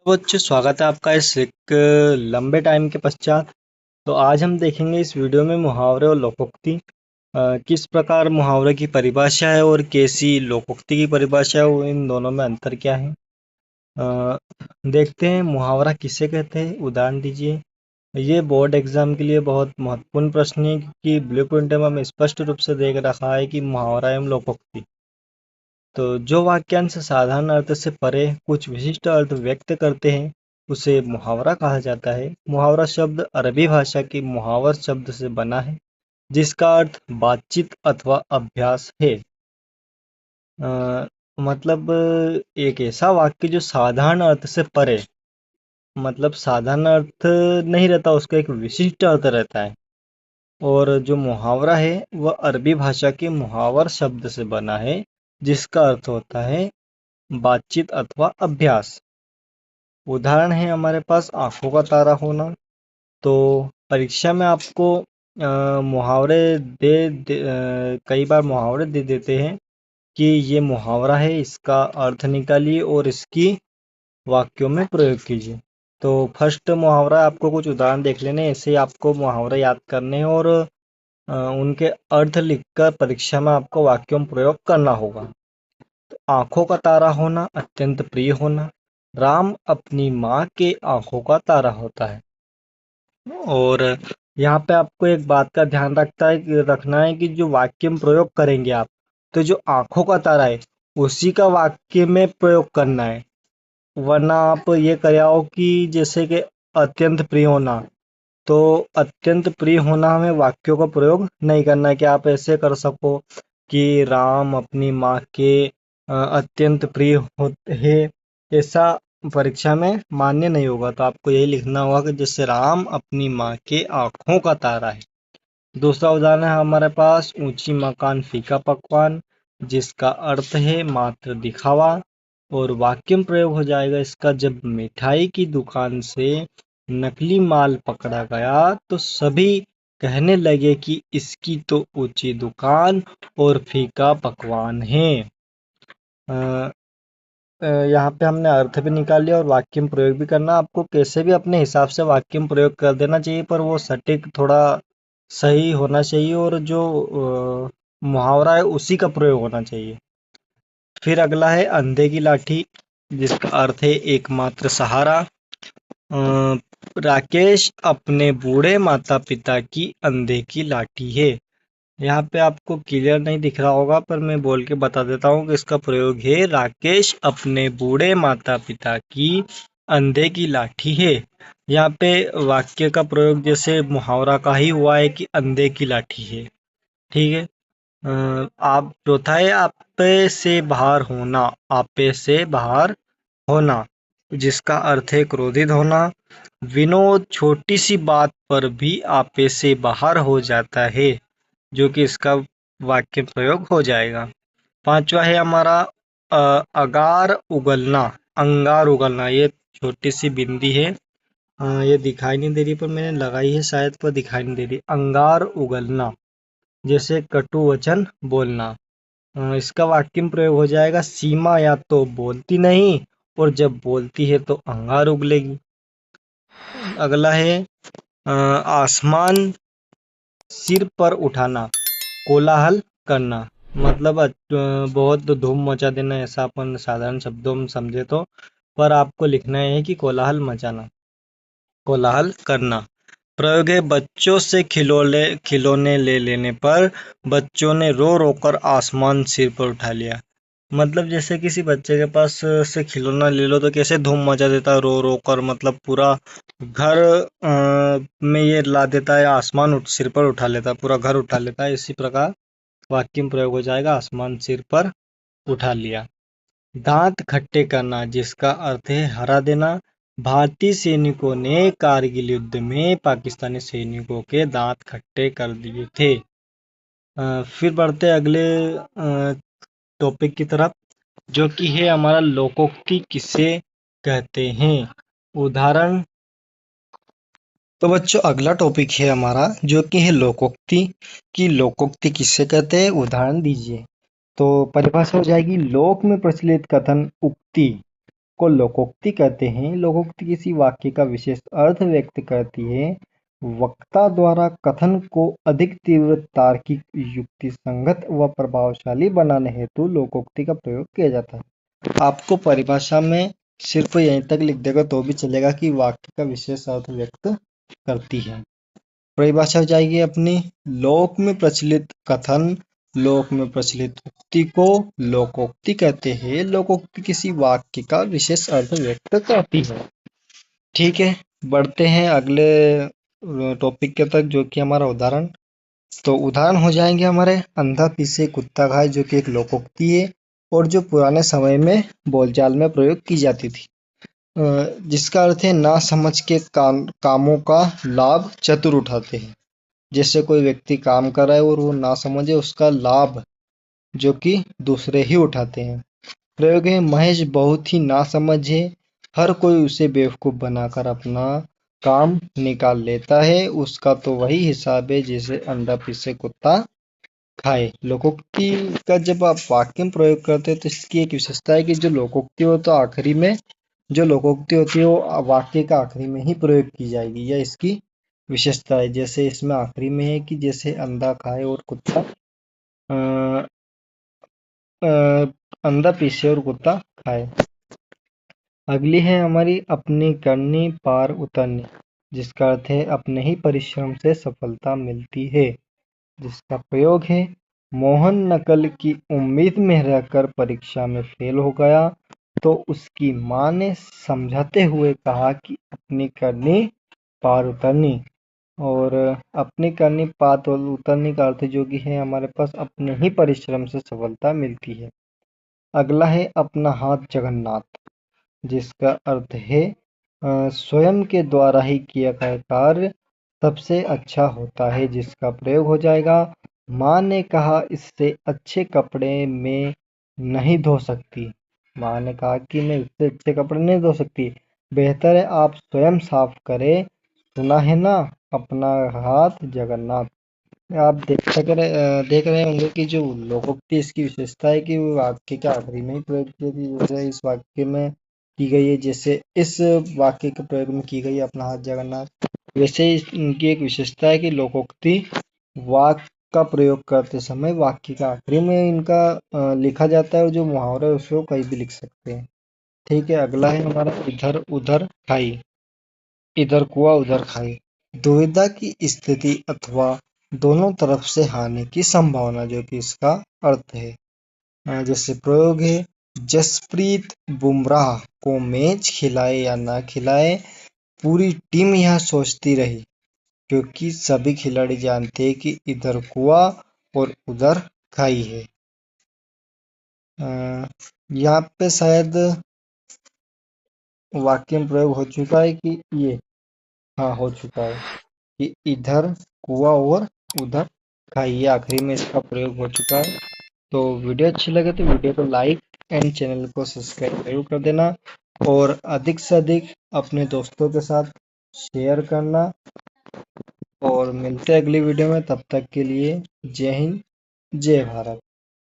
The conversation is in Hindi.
तो बच्चों स्वागत है आपका इस एक लंबे टाइम के पश्चात। तो आज हम देखेंगे इस वीडियो में मुहावरे और लोकोक्ति। किस प्रकार मुहावरे की परिभाषा है और कैसी लोकोक्ति की परिभाषा है, वो इन दोनों में अंतर क्या है। अ, देखते हैं मुहावरा किसे कहते हैं, उदाहरण दीजिए। ये बोर्ड एग्जाम के लिए बहुत महत्वपूर्ण प्रश्न है क्योंकि ब्लू प्रिंट में हमें स्पष्ट रूप से देख रखा है कि मुहावरा एवं लोकोक्ति, तो जो वाक्यांश साधारण अर्थ से परे कुछ विशिष्ट अर्थ व्यक्त करते हैं उसे मुहावरा कहा जाता है। मुहावरा शब्द अरबी भाषा के मुहावर शब्द से बना है जिसका अर्थ बातचीत अथवा अभ्यास है। अ, मतलब एक ऐसा वाक्य जो साधारण अर्थ से परे, मतलब साधारण अर्थ नहीं रहता, उसका एक विशिष्ट अर्थ रहता है। और जो मुहावरा है वह अरबी भाषा के मुहावर शब्द से बना है जिसका अर्थ होता है बातचीत अथवा अभ्यास। उदाहरण है हमारे पास आंखों का तारा होना। तो परीक्षा में आपको मुहावरे कई बार मुहावरे दे देते हैं कि ये मुहावरा है, इसका अर्थ निकालिए और इसकी वाक्यों में प्रयोग कीजिए। तो फर्स्ट मुहावरा आपको कुछ उदाहरण देख लेने, ऐसे आपको मुहावरे याद करने हैं और उनके अर्थ लिखकर परीक्षा में आपको वाक्यों में प्रयोग करना होगा। आंखों का तारा होना, अत्यंत प्रिय होना। राम अपनी माँ के आंखों का तारा होता है। और यहाँ पे आपको एक बात का ध्यान रखना है कि जो वाक्य में प्रयोग करेंगे आप, तो जो आंखों का तारा है उसी का वाक्य में प्रयोग करना है। वरना आप ये करे आओ कि जैसे कि अत्यंत प्रिय होना, तो अत्यंत प्रिय होना हमें वाक्यों का प्रयोग नहीं करना है कि आप ऐसे कर सको कि राम अपनी माँ के अत्यंत प्रिय होते हैं। ऐसा परीक्षा में मान्य नहीं होगा। तो आपको यही लिखना होगा कि जैसे राम अपनी माँ के आँखों का तारा है। दूसरा उदाहरण है हमारे पास ऊंची मकान फीका पकवान, जिसका अर्थ है मात्र दिखावा। और वाक्य में प्रयोग हो जाएगा इसका, जब मिठाई की दुकान से नकली माल पकड़ा गया तो सभी कहने लगे कि इसकी तो ऊंची दुकान और फीका पकवान है। यहाँ पे हमने अर्थ भी निकाल लिया और वाक्य में प्रयोग भी करना। आपको कैसे भी अपने हिसाब से वाक्य में प्रयोग कर देना चाहिए, पर वो सटीक थोड़ा सही होना चाहिए और जो मुहावरा है उसी का प्रयोग होना चाहिए। फिर अगला है अंधे की लाठी, जिसका अर्थ है एकमात्र सहारा। राकेश अपने बूढ़े माता पिता की अंधे की लाठी है। यहाँ पे आपको क्लियर नहीं दिख रहा होगा, पर मैं बोल के बता देता हूँ कि इसका प्रयोग है राकेश अपने बूढ़े माता पिता की अंधे की लाठी है। यहाँ पे वाक्य का प्रयोग जैसे मुहावरा का ही हुआ है कि अंधे की लाठी है। ठीक है। आप चौथा है आपे से बाहर होना। आपे से बाहर होना, जिसका अर्थ है क्रोधित होना। विनोद छोटी सी बात पर भी आपे से बाहर हो जाता है, जो कि इसका वाक्य प्रयोग हो जाएगा। पांचवा है हमारा अगार उगलना, अंगार उगलना। ये छोटी सी बिंदी है, ये दिखाई नहीं दे रही पर मैंने लगाई है शायद, पर दिखाई नहीं दे रही। अंगार उगलना जैसे कटु वचन बोलना। इसका वाक्य में प्रयोग हो जाएगा, सीमा या तो बोलती नहीं और जब बोलती है तो अंगार उगलेगी। अगला है आसमान सिर पर उठाना, कोलाहल करना। मतलब बहुत धूम मचा देना, ऐसा अपन साधारण शब्दों में समझे तो। पर आपको लिखना है कि कोलाहल मचाना, कोलाहल करना। प्रयोग है बच्चों से खिलौने खिलौने ले लेने पर बच्चों ने रो रो कर आसमान सिर पर उठा लिया। मतलब जैसे किसी बच्चे के पास से खिलौना ले लो तो कैसे धूम मचा देता है रो रो कर, मतलब पूरा घर में ये ला देता है, आसमान सिर पर उठा लेता है, पूरा घर उठा लेता है। इसी प्रकार वाक्य में प्रयोग हो जाएगा आसमान सिर पर उठा लिया। दांत खट्टे करना, जिसका अर्थ है हरा देना। भारतीय सैनिकों ने कारगिल युद्ध में पाकिस्तानी सैनिकों के दांत खट्टे कर दिए थे। फिर बढ़ते अगले टॉपिक की तरफ, जो कि है हमारा लोकोक्ति किसे कहते हैं। उदाहरण। तो बच्चों अगला टॉपिक है हमारा जो कि है लोकोक्ति, कि लोकोक्ति किसे कहते हैं, उदाहरण दीजिए। तो परिभाषा हो जाएगी, लोक में प्रचलित कथन, उक्ति। को लोकोक्ति कहते हैं। लोकोक्ति किसी वाक्य का विशेष अर्थ व्यक्त करती है। वक्ता द्वारा कथन को अधिक तीव्र, तार्किक, युक्ति संगत व प्रभावशाली बनाने हेतु लोकोक्ति का प्रयोग किया जाता है। आपको परिभाषा में सिर्फ यहीं तक लिख देगा तो भी चलेगा कि वाक्य का विशेष अर्थ व्यक्त करती है। परिभाषा हो जाएगी अपनी, लोक में प्रचलित कथन, लोक में प्रचलित उक्ति को लोकोक्ति कहते हैं। लोकोक्ति किसी वाक्य का विशेष अर्थ व्यक्त करती है। ठीक है, बढ़ते हैं अगले टॉपिक के तक, जो कि हमारा उदाहरण। तो उदाहरण हो जाएंगे हमारे, अंधा पीछे कुत्ता खाए, जो कि एक लोकोक्ति है और जो पुराने समय में बोलचाल में प्रयोग की जाती थी, जिसका अर्थ है ना समझ के कामों का लाभ चतुर उठाते हैं। जैसे कोई व्यक्ति काम कर रहा है और वो ना समझे उसका लाभ जो कि दूसरे ही उठाते हैं। प्रयोग है, महेश बहुत ही ना समझ है, हर कोई उसे बेवकूफ बनाकर अपना काम निकाल लेता है, उसका तो वही हिसाब है जैसे अंडा पीसे कुत्ता खाए। लोकोक्ति का जब आप वाक्य में प्रयोग करते हैं तो इसकी एक विशेषता है कि जो लोकोक्ति हो तो आखिरी में, जो लोकोक्ति होती है वो वाक्य का आखिरी में ही प्रयोग की जाएगी, यह इसकी विशेषता है। जैसे इसमें आखिरी में है कि जैसे अंडा खाए और कुत्ता अंडा पीसे और कुत्ता खाए। अगली है हमारी, अपनी करनी पार उतरनी, जिसका अर्थ है अपने ही परिश्रम से सफलता मिलती है। जिसका प्रयोग है, मोहन नकल की उम्मीद में रहकर परीक्षा में फेल हो गया तो उसकी माँ ने समझाते हुए कहा कि अपनी करनी पार उतरनी। और अपनी करनी पार उतरने का अर्थ जो कि है हमारे पास अपने ही परिश्रम से सफलता मिलती है। अगला है अपना हाथ जगन्नाथ, जिसका अर्थ है स्वयं के द्वारा ही किया गया कार्य सबसे अच्छा होता है। जिसका प्रयोग हो जाएगा, माँ ने कहा इससे अच्छे कपड़े में नहीं धो सकती। माँ ने कहा कि मैं इससे अच्छे कपड़े नहीं धो सकती, बेहतर है आप स्वयं साफ करें। सुना है ना, अपना हाथ जगन्नाथ। आप देख रहे होंगे कि जो लोकोक्ति इसकी विशेषता है कि वो वाक्य के आखिरी में ही प्रयोग की जाती है। जैसे इस वाक्य में की गई है, जैसे इस वाक्य के प्रयोग में की गई है अपना हाथ जगन्नाथ, वैसे इनकी एक विशेषता है कि लोकोक्ति वाक्य का प्रयोग करते समय वाक्य का आखिरी में इनका लिखा जाता है, और जो मुहावरा है उसको कहीं भी लिख सकते हैं। ठीक है, अगला है हमारा, इधर उधर खाई, इधर कुआ उधर खाई। दुविधा की स्थिति अथवा दोनों तरफ से हानि की संभावना, जो कि इसका अर्थ है। जैसे प्रयोग है, जसप्रीत बुमराह को मैच खिलाए या ना खिलाए, पूरी टीम यह सोचती रही, क्योंकि सभी खिलाड़ी जानते हैं कि इधर कुआ और उधर खाई है। यहाँ पे शायद वाक्य में प्रयोग हो चुका है कि ये, हाँ हो चुका है कि इधर कुआ और उधर खाई, आखिरी में इसका प्रयोग हो चुका है। तो वीडियो अच्छी लगे तो वीडियो को लाइक एंड चैनल को सब्सक्राइब जरूर कर देना, और अधिक से अधिक अपने दोस्तों के साथ शेयर करना। और मिलते हैं अगली वीडियो में, तब तक के लिए जय हिंद, जय भारत।